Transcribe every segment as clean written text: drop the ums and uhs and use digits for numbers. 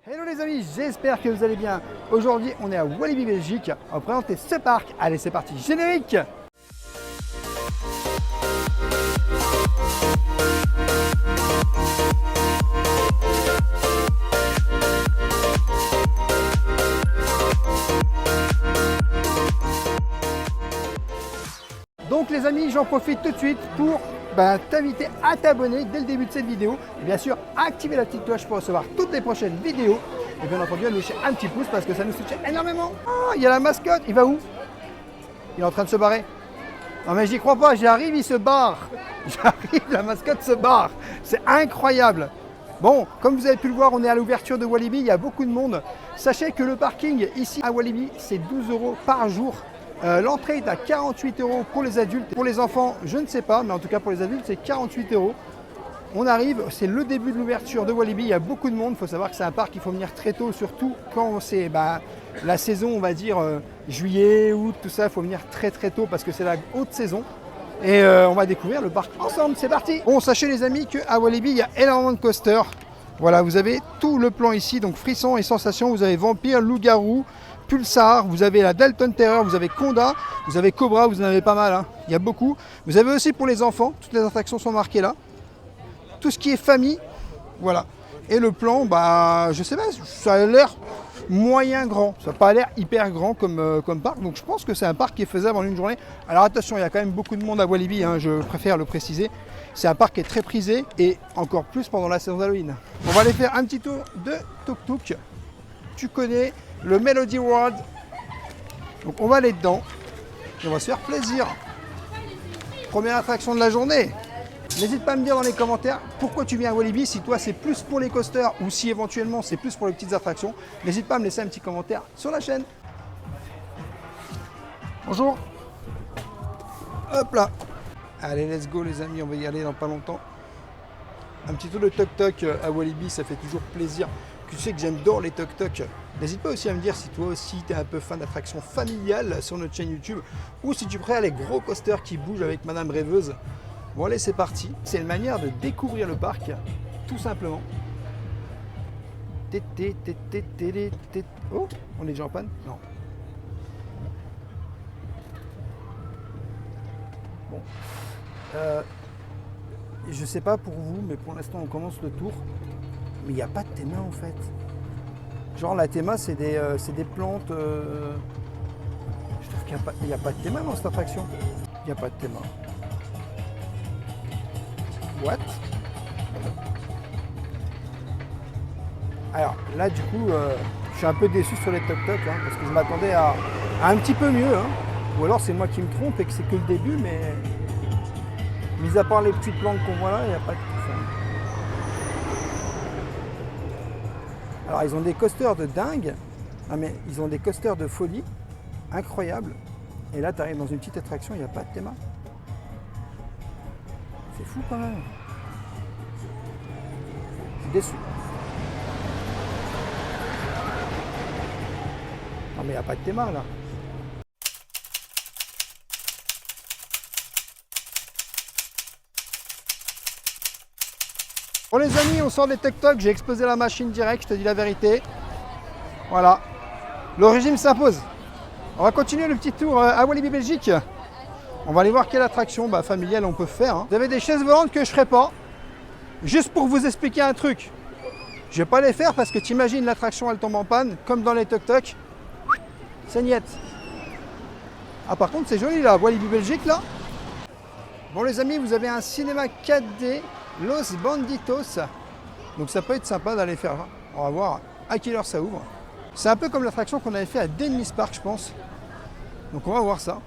Hello les amis, j'espère que vous allez bien. Aujourd'hui, on est à Walibi Belgique. On va présenter ce parc. Allez, c'est parti, générique! Donc les amis, j'en profite tout de suite pour t'inviter à t'abonner dès le début de cette vidéo. Et bien sûr, activer la petite cloche pour recevoir toutes les prochaines vidéos. Et bien entendu, à nous lâcher un petit pouce parce que ça nous soutient énormément. Oh, il y a la mascotte, il va où? Il est en train de se barrer. Non mais j'y crois pas, j'arrive, il se barre. J'arrive, la mascotte se barre. C'est incroyable. Bon, comme vous avez pu le voir, on est à l'ouverture de Walibi, il y a beaucoup de monde. Sachez que le parking ici à Walibi, c'est 12 € par jour. L'entrée est à 48 € pour les adultes. Pour les enfants, je ne sais pas, mais en tout cas pour les adultes, c'est 48 €. On arrive, c'est le début de l'ouverture de Walibi, il y a beaucoup de monde. Il faut savoir que c'est un parc, il faut venir très tôt, surtout quand c'est la saison, on va dire juillet, août, tout ça. Il faut venir très tôt parce que c'est la haute saison. Et on va découvrir le parc ensemble, c'est parti. Bon, sachez les amis qu'à Walibi, il y a énormément de coasters. Voilà, vous avez tout le plan ici, donc frissons et sensations. Vous avez Vampire, Loup-Garou, Pulsar, vous avez la Dalton Terror, vous avez Conda, vous avez Cobra, vous en avez pas mal, hein. Il y a beaucoup. Vous avez aussi pour les enfants, toutes les attractions sont marquées là. Tout ce qui est famille, voilà. Et le plan, je sais pas, ça a l'air moyen grand. Ça n'a pas l'air hyper grand comme parc, donc je pense que c'est un parc qui est faisable en une journée. Alors attention, il y a quand même beaucoup de monde à Walibi, hein, je préfère le préciser. C'est un parc qui est très prisé et encore plus pendant la saison d'Halloween. On va aller faire un petit tour de Tuk Tuk. Tu connais le Melody World. Donc on va aller dedans et on va se faire plaisir. Première attraction de la journée. N'hésite pas à me dire dans les commentaires pourquoi tu viens à Walibi, si toi c'est plus pour les coasters ou si éventuellement c'est plus pour les petites attractions. N'hésite pas à me laisser un petit commentaire sur la chaîne. Bonjour. Hop là. Allez, let's go les amis, on va y aller dans pas longtemps. Un petit tour de Tuk Tuk à Walibi, ça fait toujours plaisir. Tu sais que j'adore les Tuk Tuk. N'hésite pas aussi à me dire si toi aussi tu es un peu fan d'attractions familiales sur notre chaîne YouTube ou si tu préfères les gros coasters qui bougent avec Madame Rêveuse. Bon allez, c'est parti. C'est une manière de découvrir le parc, tout simplement. Oh, on est déjà en panne? Non. Bon. Je sais pas pour vous, mais pour l'instant on commence le tour. Mais il n'y a pas de théma en fait. Genre la théma c'est des plantes. Je trouve qu'il n'y a pas de théma dans cette attraction. Il n'y a pas de théma. What? Alors là du coup je suis un peu déçu sur les Tuk Tuk hein, parce que je m'attendais à un petit peu mieux hein. Ou alors c'est moi qui me trompe et que c'est que le début, mais mis à part les petites plantes qu'on voit là, il n'y a pas de tout ça. Alors ils ont des coasters de dingue, ah, mais ils ont des coasters de folie incroyables. Et là tu arrives dans une petite attraction, il n'y a pas de théma. C'est fou quand même. Je suis déçu. Non mais il n'y a pas de théma là. Bon les amis, on sort des Tuk Tuk, j'ai explosé la machine direct, je te dis la vérité. Voilà. Le régime s'impose. On va continuer le petit tour à Walibi Belgique. On va aller voir quelle attraction familiale on peut faire. Hein. Vous avez des chaises volantes que je ne ferai pas. Juste pour vous expliquer un truc. Je ne vais pas les faire parce que tu imagines l'attraction elle tombe en panne, comme dans les Tuk Tuk. C'est niette. Ah par contre c'est joli là, Walibi Belgique là. Bon les amis, vous avez un cinéma 4D, Los Banditos. Donc ça peut être sympa d'aller faire. On va voir à quelle heure ça ouvre. C'est un peu comme l'attraction qu'on avait fait à Dennis Park je pense. Donc on va voir ça.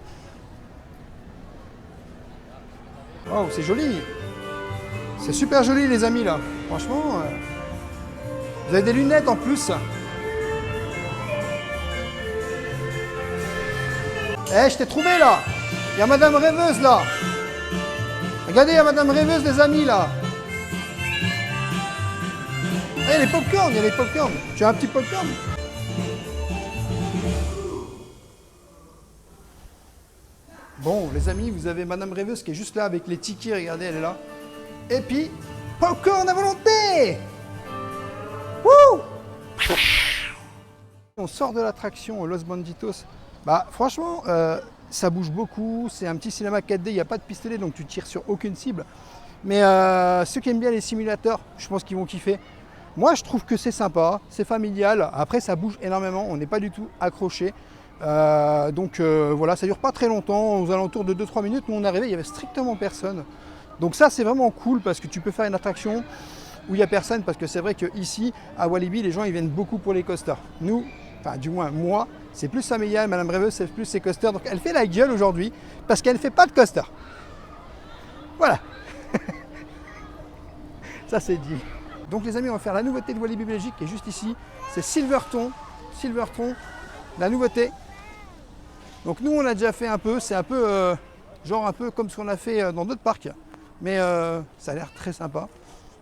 Wow, c'est joli. C'est super joli les amis là. Franchement, vous avez des lunettes en plus. Eh, je t'ai trouvé là. Il y a Madame Rêveuse là. Regardez, il y a Madame Rêveuse les amis là. Eh, les popcorn, il y a les popcorn. Tu as un petit popcorn? Bon, les amis, vous avez Madame Rêveuse qui est juste là avec les tickets, regardez, elle est là. Et puis, popcorn à volonté! Wouh! On sort de l'attraction Los Banditos. Bah franchement, ça bouge beaucoup. C'est un petit cinéma 4D, il n'y a pas de pistolet, donc tu tires sur aucune cible. Mais ceux qui aiment bien les simulateurs, je pense qu'ils vont kiffer. Moi, je trouve que c'est sympa, c'est familial. Après, ça bouge énormément, on n'est pas du tout accroché. Donc voilà, ça dure pas très longtemps, aux alentours de 2-3 minutes. Nous, on est arrivé, il y avait strictement personne. Donc ça, c'est vraiment cool parce que tu peux faire une attraction où il n'y a personne. Parce que c'est vrai qu'ici, à Walibi, les gens ils viennent beaucoup pour les coasters. Nous, enfin du moins moi, c'est plus familial. Madame Rêveuse, c'est plus ses coasters. Donc elle fait la gueule aujourd'hui parce qu'elle ne fait pas de coaster. Voilà. Ça, c'est dit. Donc les amis, on va faire la nouveauté de Walibi Belgique qui est juste ici. C'est Silverton. Silverton, la nouveauté. Donc nous, on a déjà fait un peu. C'est un peu, genre un peu comme ce qu'on a fait dans d'autres parcs. Mais ça a l'air très sympa.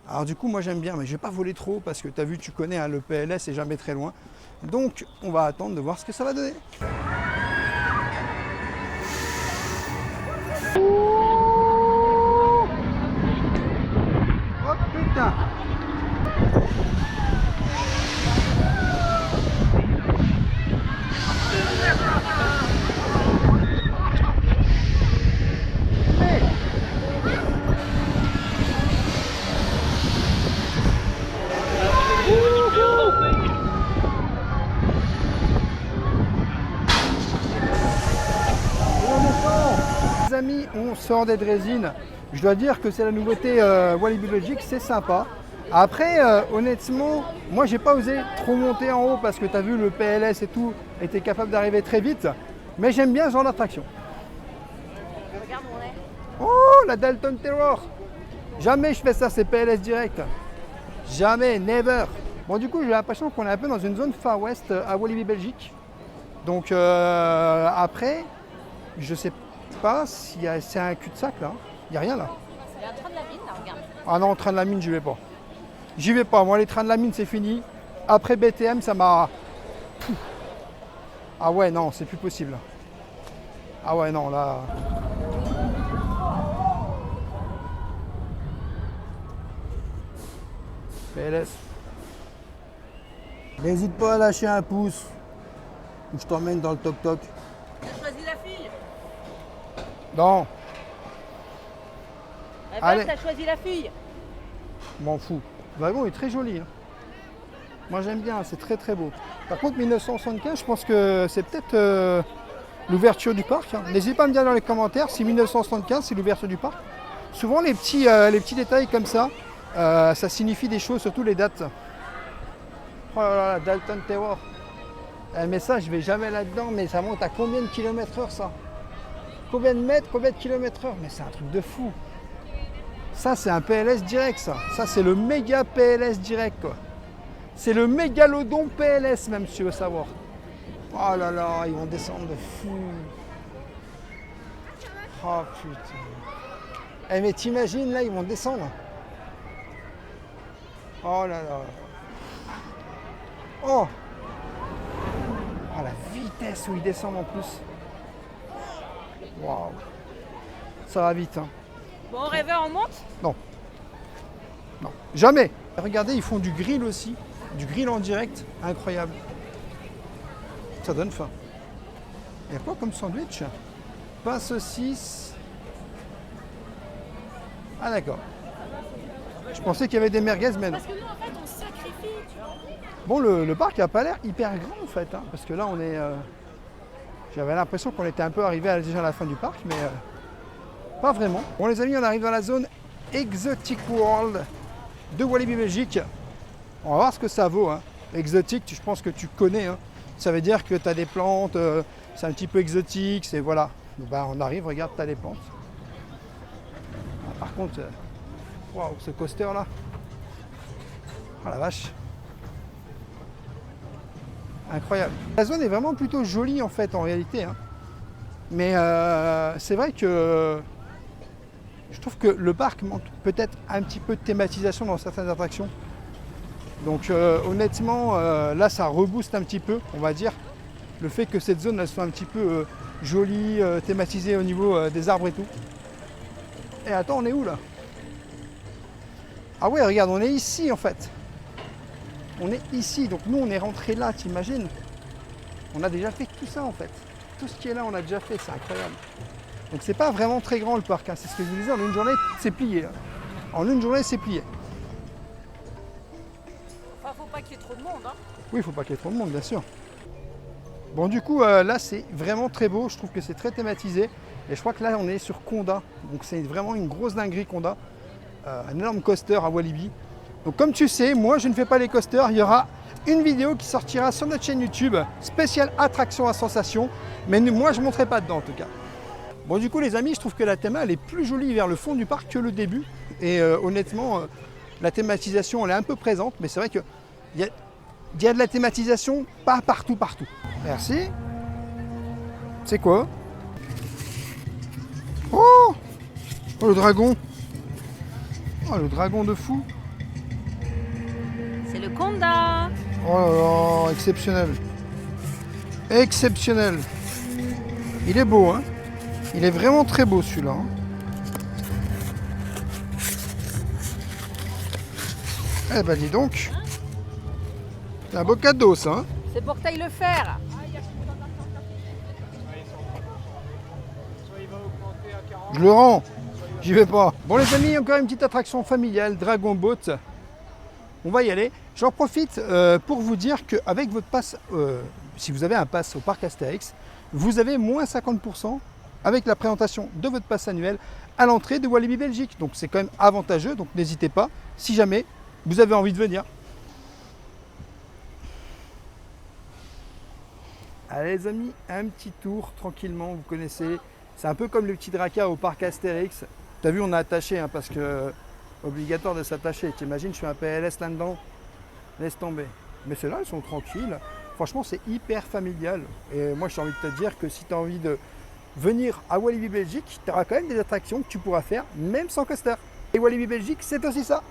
Alors du coup, moi j'aime bien, mais je vais pas voler trop parce que tu as vu, tu connais, hein, le PLS est jamais très loin. Donc on va attendre de voir ce que ça va donner. Oh putain! Les amis, on sort des draisines. Je dois dire que c'est la nouveauté Walibi Belgique, c'est sympa. Après, honnêtement, moi j'ai pas osé trop monter en haut parce que tu as vu le PLS et tout était capable d'arriver très vite. Mais j'aime bien ce genre d'attraction. Regarde où on est. Oh, la Dalton Terror! Jamais je fais ça, c'est PLS direct. Jamais, never. Bon, du coup, j'ai l'impression qu'on est un peu dans une zone Far West à Walibi Belgique. Donc après, je sais pas si c'est un cul-de-sac là. Il n'y a rien là. Il y a un train de la mine, là, regarde. Ah non, train de la mine, j'y vais pas. J'y vais pas. Moi, les trains de la mine, c'est fini. Après BTM, ça m'a... Pouf. Ah ouais, non, c'est plus possible. Ah ouais, non, là... PLS. N'hésite pas à lâcher un pouce. Ou je t'emmène dans le toc-toc. T'as choisi la fille. Non, Allez. T'as choisi la fille. m'en fous. Le wagon est très joli. Hein. Moi, j'aime bien, c'est très très beau. Par contre, 1975, je pense que c'est peut-être l'ouverture du parc. Hein. N'hésitez pas à me dire dans les commentaires si 1975, c'est l'ouverture du parc. Souvent, les petits détails comme ça, ça signifie des choses, surtout les dates. Oh là là, Dalton Tower. Mais ça, je vais jamais là-dedans, mais ça monte à combien de kilomètres/heure ça? Combien de mètres, combien de kilomètres/heure? Mais c'est un truc de fou. Ça, c'est un PLS direct, ça. Ça, c'est le méga PLS direct, quoi. C'est le mégalodon PLS, même, si tu veux savoir. Oh là là, ils vont descendre de fou. Oh putain. Eh, mais t'imagines, là, ils vont descendre. Oh là là. Oh. Oh, la vitesse où ils descendent en plus. Waouh. Ça va vite, hein. Bon, rêveur, on monte? Non. Non. Jamais. Regardez, ils font du grill aussi. Du grill en direct. Incroyable. Ça donne faim. Il y a quoi comme sandwich? Pain saucisse. Ah d'accord. Je pensais qu'il y avait des merguez, mais non. Parce que nous, en fait, on se sacrifie, tu vois. Bon, le parc n'a pas l'air hyper grand en fait. Hein, parce que là, on est... J'avais l'impression qu'on était un peu arrivé déjà à la fin du parc, mais pas vraiment. Bon les amis, on arrive dans la zone Exotic World de Walibi Belgique. On va voir ce que ça vaut. Hein. Exotique, je pense que tu connais. Hein. Ça veut dire que tu as des plantes, c'est un petit peu exotique, c'est voilà. Donc, bah, on arrive, regarde, tu as des plantes. Ah, par contre, waouh, ce coaster là. Oh la vache. Incroyable. La zone est vraiment plutôt jolie en fait en réalité. Hein. Mais c'est vrai que je trouve que le parc manque peut-être un petit peu de thématisation dans certaines attractions. Donc honnêtement, là ça rebooste un petit peu, on va dire. Le fait que cette zone elle soit un petit peu jolie, thématisée au niveau des arbres et tout. Et attends, on est où là? Ah ouais, regarde, on est ici en fait. on est ici. Donc nous, on est rentré là, t'imagines? On a déjà fait tout ça en fait. Tout ce qui est là, on a déjà fait, c'est incroyable. Donc c'est pas vraiment très grand le parc, hein. C'est ce que je vous disais, en une journée, c'est plié. Hein. En une journée, c'est plié. Enfin, faut pas qu'il y ait trop de monde, hein. Oui, il faut pas qu'il y ait trop de monde, bien sûr. Bon, du coup, là, c'est vraiment très beau. Je trouve que c'est très thématisé. Et je crois que là, on est sur Conda. Donc c'est vraiment une grosse dinguerie, Conda. Un énorme coaster à Walibi. Donc comme tu sais, moi, je ne fais pas les coasters. Il y aura une vidéo qui sortira sur notre chaîne YouTube, spéciale attraction à sensation. Mais moi, je ne monterai pas dedans, en tout cas. Bon, du coup, les amis, je trouve que la théma, elle est plus jolie vers le fond du parc que le début. Et honnêtement, la thématisation, elle est un peu présente. Mais c'est vrai qu'il y a de la thématisation, pas partout. Merci. C'est quoi? Oh! Oh, le dragon! Oh, le dragon de fou! C'est le Conda. Oh là là, exceptionnel! Exceptionnel! Il est beau, hein? Il est vraiment très beau celui-là. Hein. Eh ben dis donc! C'est un beau cadeau ça, hein? C'est pour que t'ailles le faire. Je le rends, j'y vais pas. Bon les amis, encore une petite attraction familiale, Dragon Boat. On va y aller. J'en profite pour vous dire qu'avec votre pass, si vous avez un pass au parc Astérix, vous avez moins 50% avec la présentation de votre pass annuel à l'entrée de Walibi Belgique. Donc c'est quand même avantageux, donc n'hésitez pas si jamais vous avez envie de venir. Allez les amis, un petit tour tranquillement, vous connaissez. C'est un peu comme le petit Drakkar au parc Astérix. T'as vu, on a attaché, hein, parce que obligatoire de s'attacher. T'imagines, je fais un PLS là-dedans, laisse tomber. Mais ceux-là, ils sont tranquilles. Franchement, c'est hyper familial. Et moi, j'ai envie de te dire que si tu as envie de venir à Walibi Belgique, tu auras quand même des attractions que tu pourras faire, même sans coaster. Et Walibi Belgique, c'est aussi ça.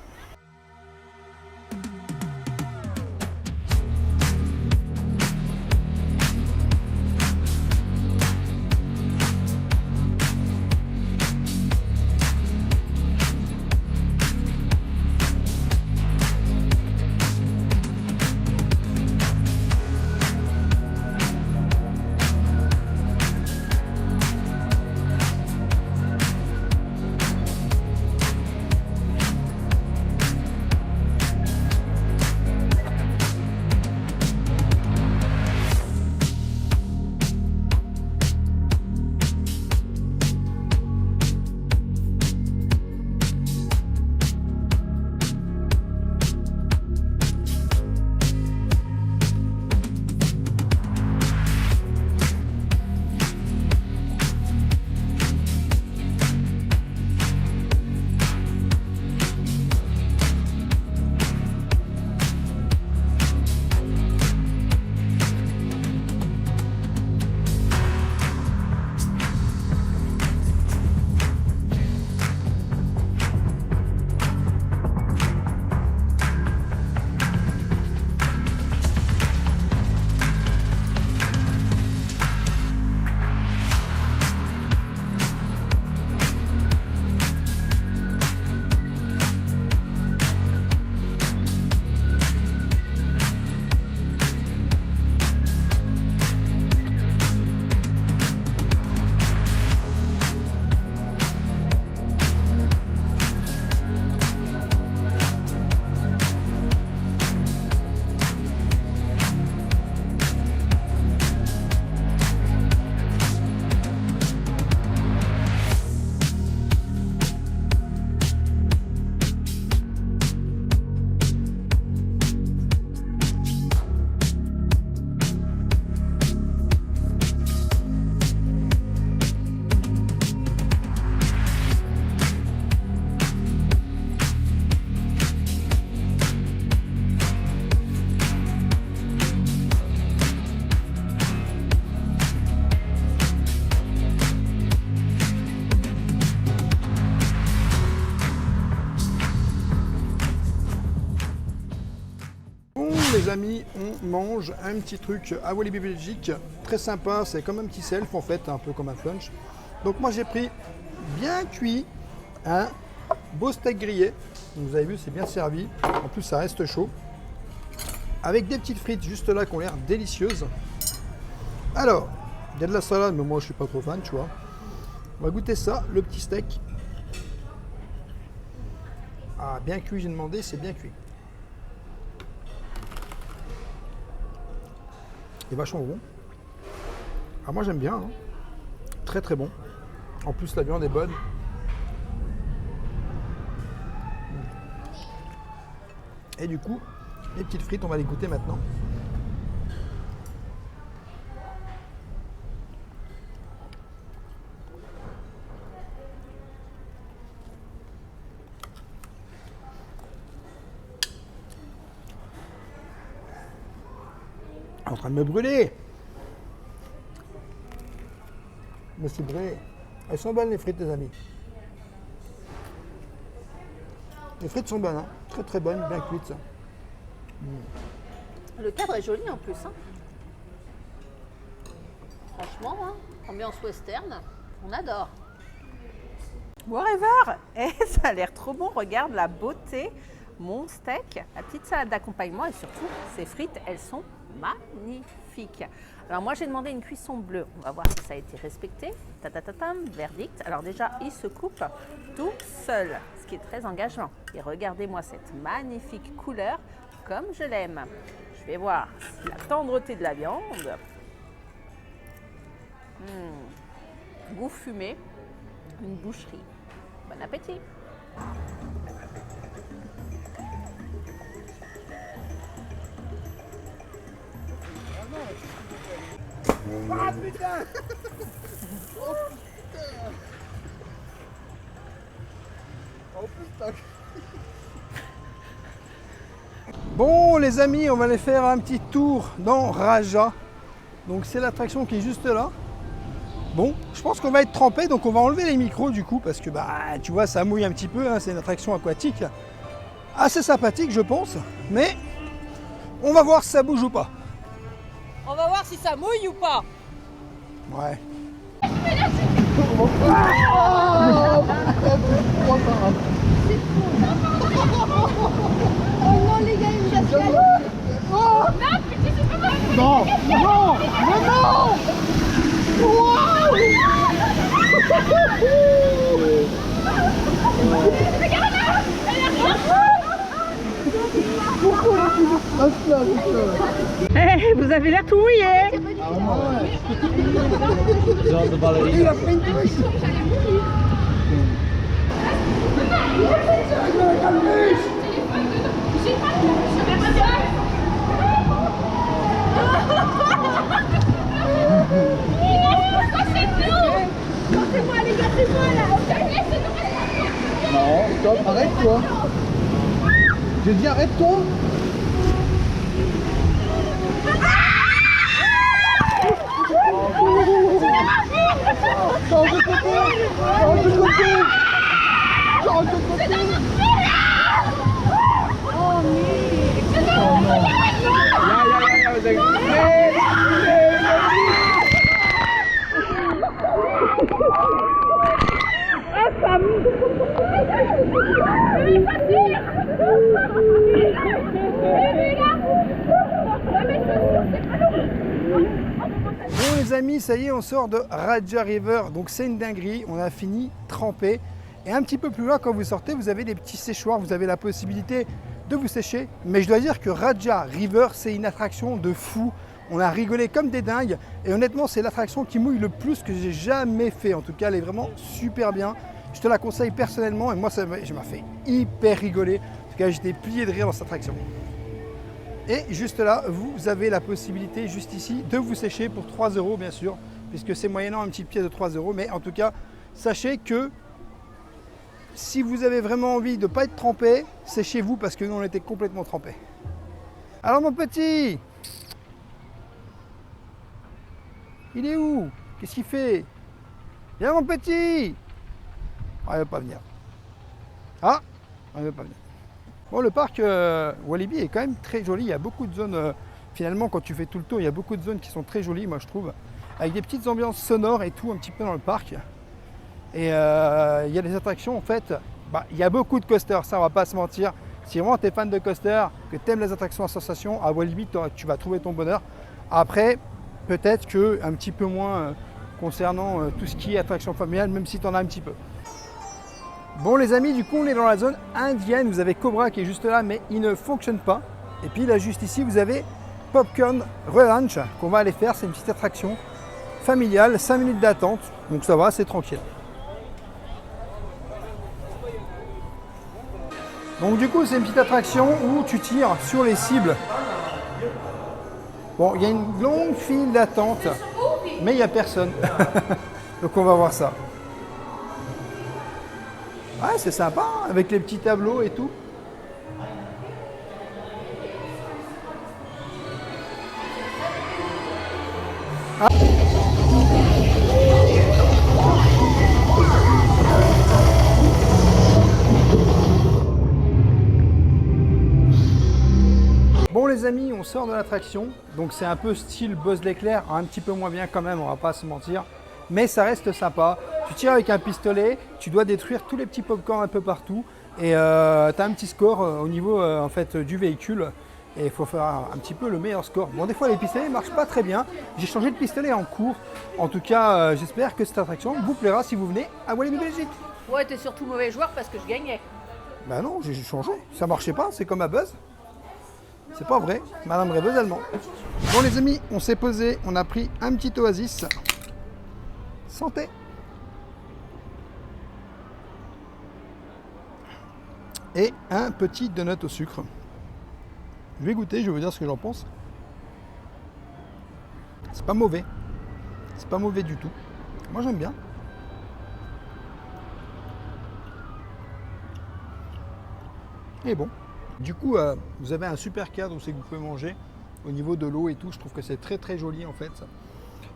Les amis, on mange un petit truc à Walibi Belgique, très sympa, c'est comme un petit self en fait, un peu comme un punch. Donc moi j'ai pris bien cuit un beau steak grillé, donc, vous avez vu c'est bien servi, en plus ça reste chaud. avec des petites frites juste là qui ont l'air délicieuses. Alors, il y a de la salade, mais moi je suis pas trop fan, tu vois. On va goûter ça, le petit steak. Ah, bien cuit, j'ai demandé, c'est bien cuit. Il est vachement bon. Ah, moi j'aime bien, hein. Très très bon. En plus la viande est bonne. Et du coup, les petites frites, on va les goûter maintenant. En train de me brûler. Je me suis brûlé. Elles sont bonnes les frites, les amis. Les frites sont bonnes, hein. Très très bonnes, bien cuites. Ça. Le cadre est joli en plus. Hein. Franchement, hein, ambiance western, on adore. Whatever. Et ça a l'air trop bon. Regarde la beauté. Mon steak, la petite salade d'accompagnement et surtout ces frites, elles sont magnifiques. Alors moi j'ai demandé une cuisson bleue. On va voir si ça a été respecté. Tatatatam, verdict. Alors déjà, il se coupe tout seul, ce qui est très engageant. Et regardez-moi cette magnifique couleur comme je l'aime. Je vais voir la tendreté de la viande. Goût fumé, une boucherie. Bon appétit. Ah putain! Oh putain! Oh putain! Bon les amis, on va aller faire un petit tour dans Raja. Donc c'est l'attraction qui est juste là. Bon, je pense qu'on va être trempé, donc on va enlever les micros du coup, parce que bah tu vois ça mouille un petit peu, hein, c'est une attraction aquatique. Assez sympathique je pense, mais on va voir si ça bouge ou pas. On va voir si ça mouille ou pas. Ouais. Oh non les gars, il me casse la gueule. Oh non, putain, c'est pas mal. Non, non, mais non! Wow! Regarde là, elle est Hey, vous avez l'air tout mouillé. Il a fait une douche! J'ai pas de je vais pas dire. C'est tout. Non, c'est moi les gars, c'est moi là. Ok, Non, stop, arrête-toi! J'ai dit arrête-toi! Change de côté! Change de côté! Change de côté! Oh non! Bon les amis, ça y est, on sort de Raja River, donc c'est une dinguerie, on a fini trempé. Et un petit peu plus loin, quand vous sortez, vous avez des petits séchoirs, vous avez la possibilité de vous sécher. Mais je dois dire que Raja River, c'est une attraction de fou. On a rigolé comme des dingues. Et honnêtement, c'est l'attraction qui mouille le plus que j'ai jamais fait. En tout cas, elle est vraiment super bien. Je te la conseille personnellement et moi, ça m'a fait hyper rigoler. En tout cas, j'étais plié de rire dans cette attraction. Et juste là, vous avez la possibilité, juste ici, de vous sécher pour 3 € bien sûr, puisque c'est moyennant un petit pied de 3 €. Mais en tout cas, sachez que si vous avez vraiment envie de ne pas être trempé, séchez-vous parce que nous, on était complètement trempés. Alors mon petit, il est où? Qu'est-ce qu'il fait? Viens mon petit! Ah, il ne veut pas venir. Ah, il ne veut pas venir. Bon, le parc Walibi est quand même très joli. Il y a beaucoup de zones, finalement, quand tu fais tout le tour, il y a beaucoup de zones qui sont très jolies, moi je trouve, avec des petites ambiances sonores et tout un petit peu dans le parc. Et il y a des attractions, en fait, il y a beaucoup de coasters, ça on va pas se mentir. Si vraiment tu es fan de coaster, que tu aimes les attractions à sensation, à Walibi, tu vas trouver ton bonheur. Après, peut-être que un petit peu moins concernant tout ce qui est attraction familiale, même si tu en as un petit peu. Bon les amis, du coup on est dans la zone indienne, vous avez Cobra qui est juste là, mais il ne fonctionne pas. Et puis là juste ici, vous avez Popcorn Ranch qu'on va aller faire, c'est une petite attraction familiale, 5 minutes d'attente, donc ça va, c'est tranquille. Donc du coup c'est une petite attraction où tu tires sur les cibles. Bon, il y a une longue file d'attente, mais il n'y a personne. Donc on va voir ça. Ouais, c'est sympa, hein, avec les petits tableaux et tout. Ah. Bon les amis, on sort de l'attraction, donc c'est un peu style Buzz l'éclair, un petit peu moins bien quand même, on va pas se mentir, mais ça reste sympa. Tu tires avec un pistolet, tu dois détruire tous les petits popcorn un peu partout, et tu as un petit score au niveau en fait, du véhicule, et il faut faire un petit peu le meilleur score. Bon, des fois les pistolets ne marchent pas très bien, j'ai changé de pistolet en cours, en tout cas j'espère que cette attraction vous plaira si vous venez à Walibi Belgique. Ouais, t'es surtout mauvais joueur parce que je gagnais. Bah non, j'ai changé, ça marchait pas, c'est comme à Buzz. C'est pas vrai, Madame Rêveuse allemand. Bon les amis, on s'est posé, on a pris un petit oasis. Santé. Et un petit donut au sucre. Je vais goûter, je vais vous dire ce que j'en pense. C'est pas mauvais. C'est pas mauvais du tout. Moi j'aime bien. Et bon. Du coup, vous avez un super cadre où c'est que vous pouvez manger au niveau de l'eau et tout. Je trouve que c'est très très joli en fait.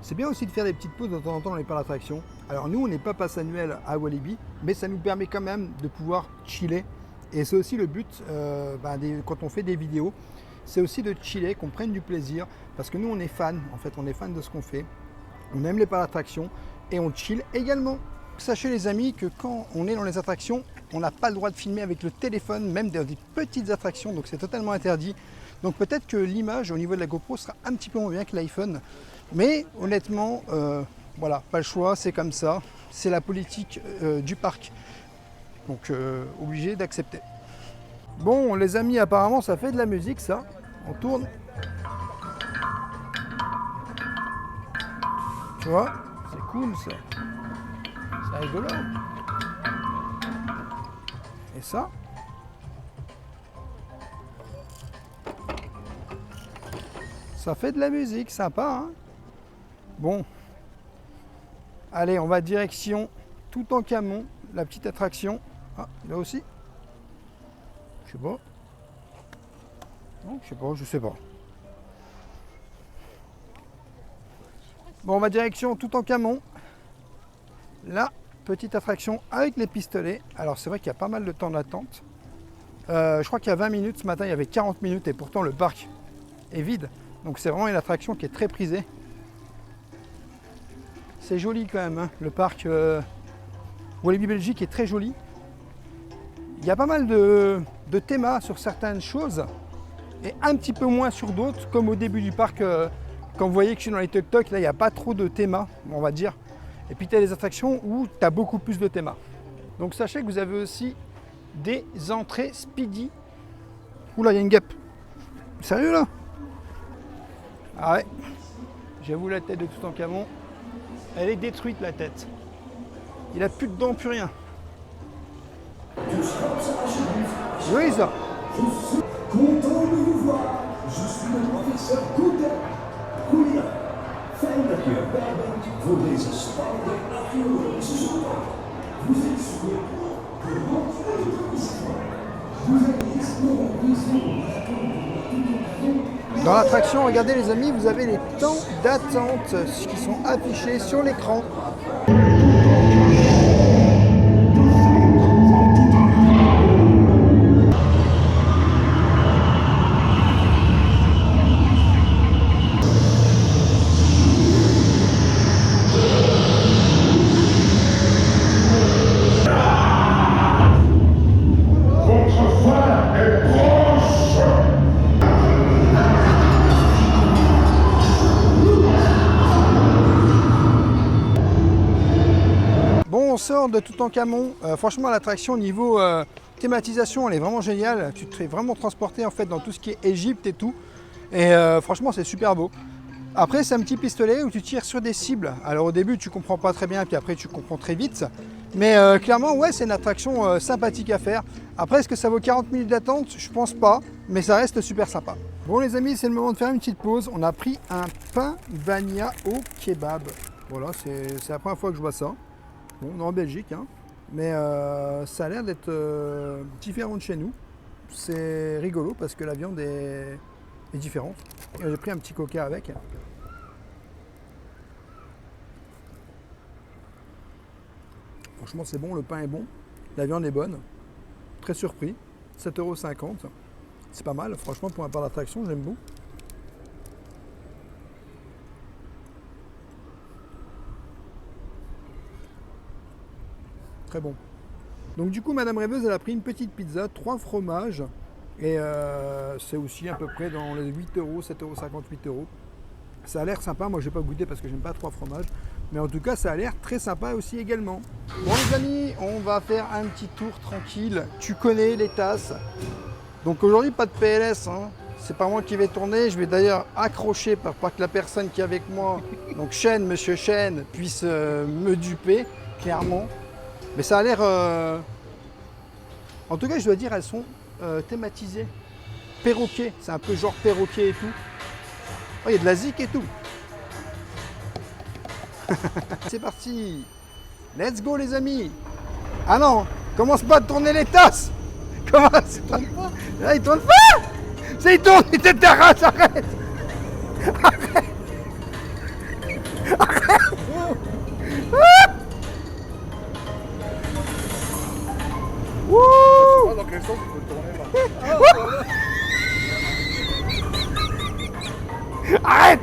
C'est bien aussi de faire des petites pauses de temps en temps dans les parcs d'attractions. Alors nous, on n'est pas passe annuel à Walibi, mais ça nous permet quand même de pouvoir chiller. Et c'est aussi le but quand on fait des vidéos, c'est aussi de chiller, qu'on prenne du plaisir. Parce que nous, on est fans, en fait, on est fans de ce qu'on fait. On aime les parcs d'attractions et on chill également. Sachez les amis que quand on est dans les attractions, on n'a pas le droit de filmer avec le téléphone, même dans des petites attractions, donc c'est totalement interdit. Donc peut-être que l'image au niveau de la GoPro sera un petit peu moins bien que l'iPhone. Mais honnêtement, voilà, pas le choix, c'est comme ça. C'est la politique du parc. Donc obligé d'accepter. Bon les amis, apparemment ça fait de la musique ça. On tourne. Tu vois, c'est cool ça. C'est rigolo. Et ça, ça fait de la musique, sympa, hein? Bon, allez, on va direction Toutankhamon, la petite attraction. Ah, là aussi. Je sais pas. Non, je sais pas. Bon, on va direction Toutankhamon. Là, petite attraction avec les pistolets. Alors c'est vrai qu'il y a pas mal de temps d'attente. Je crois qu'il y a 20 minutes, ce matin il y avait 40 minutes et pourtant le parc est vide. Donc c'est vraiment une attraction qui est très prisée. C'est joli quand même, hein. Le parc Walibi Belgique est très joli. Il y a pas mal de thémas sur certaines choses et un petit peu moins sur d'autres, comme au début du parc. Quand vous voyez que je suis dans les tuk-tuk, là il n'y a pas trop de thémas, on va dire. Et puis tu as des attractions où tu as beaucoup plus de thémas. Donc sachez que vous avez aussi des entrées speedy. Oula, il y a une guêpe. Sérieux là? Ah ouais. J'avoue la tête de Toutankhamon. Elle est détruite la tête. Il a plus de dents, plus rien. Oui ça. Content de vous voir. Je suis le professeur Couder. Goeiedag. Fijn dat je erbij bent voor deze spannende archeologische zoektocht. Vous êtes sur le point de rentrer dans l'histoire. Vous allez explorer Dans l'attraction, regardez les amis, vous avez les temps d'attente qui sont affichés sur l'écran. Votre foi est dinosaures de Toutankhamon. Franchement, l'attraction niveau thématisation, elle est vraiment géniale. Tu te fais vraiment transporter en fait dans tout ce qui est Égypte et tout. Et franchement, c'est super beau. Après, c'est un petit pistolet où tu tires sur des cibles. Alors au début, tu comprends pas très bien, puis après, tu comprends très vite. Mais clairement, ouais, c'est une attraction sympathique à faire. Après, est-ce que ça vaut 40 minutes d'attente? Je pense pas, mais ça reste super sympa. Bon les amis, c'est le moment de faire une petite pause. On a pris un pain bagna au kebab. Voilà, c'est la première fois que je vois ça. Bon, on est en Belgique, hein. Mais ça a l'air d'être différent de chez nous. C'est rigolo parce que la viande est différente. J'ai pris un petit coca avec. Franchement, c'est bon, le pain est bon, la viande est bonne. Très surpris, 7,50 €. C'est pas mal, franchement, pour un parc d'attraction, j'aime beaucoup. Très bon. Donc du coup, Madame Rêveuse, elle a pris une petite pizza, 3 fromages. Et c'est aussi à peu près dans les 8 €, 7,58 €. Ça a l'air sympa, moi je n'ai pas goûté parce que j'aime pas 3 fromages. Mais en tout cas, ça a l'air très sympa aussi également. Bon les amis, on va faire un petit tour tranquille. Tu connais les tasses. Donc aujourd'hui, pas de PLS, hein. C'est pas moi qui vais tourner. Je vais d'ailleurs accrocher pour pas que la personne qui est avec moi, donc Chêne, Monsieur Chêne, puisse me duper, clairement. Mais ça a l'air... En tout cas, je dois dire, elles sont thématisées. Perroquet, c'est un peu genre perroquet et tout. Oh, il y a de la zik et tout. C'est parti. Let's go les amis. Ah non, commence pas à tourner les tasses. Commence. Là, il tourne pas. Ça, il tourne, il te terrasse, arrête. Arrête. Arrête. Ah. Wouh. Dans quel sens il faut le tourner là? Arrête.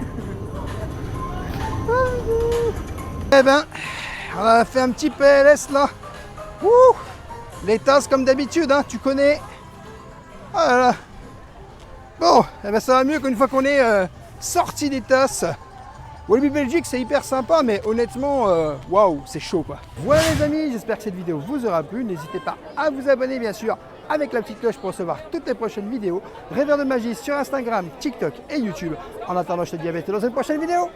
Eh ben, on a fait un petit PLS là. Ouh, les tasses comme d'habitude, hein, tu connais. Oh là là. Bon, eh ben, ça va mieux qu'une fois qu'on est sorti des tasses. Walibi Belgique, c'est hyper sympa, mais honnêtement, waouh, c'est chaud quoi. Voilà les amis, j'espère que cette vidéo vous aura plu. N'hésitez pas à vous abonner bien sûr avec la petite cloche pour recevoir toutes les prochaines vidéos. Rêveur de magie sur Instagram, TikTok et YouTube. En attendant, je te dis à bientôt dans une prochaine vidéo.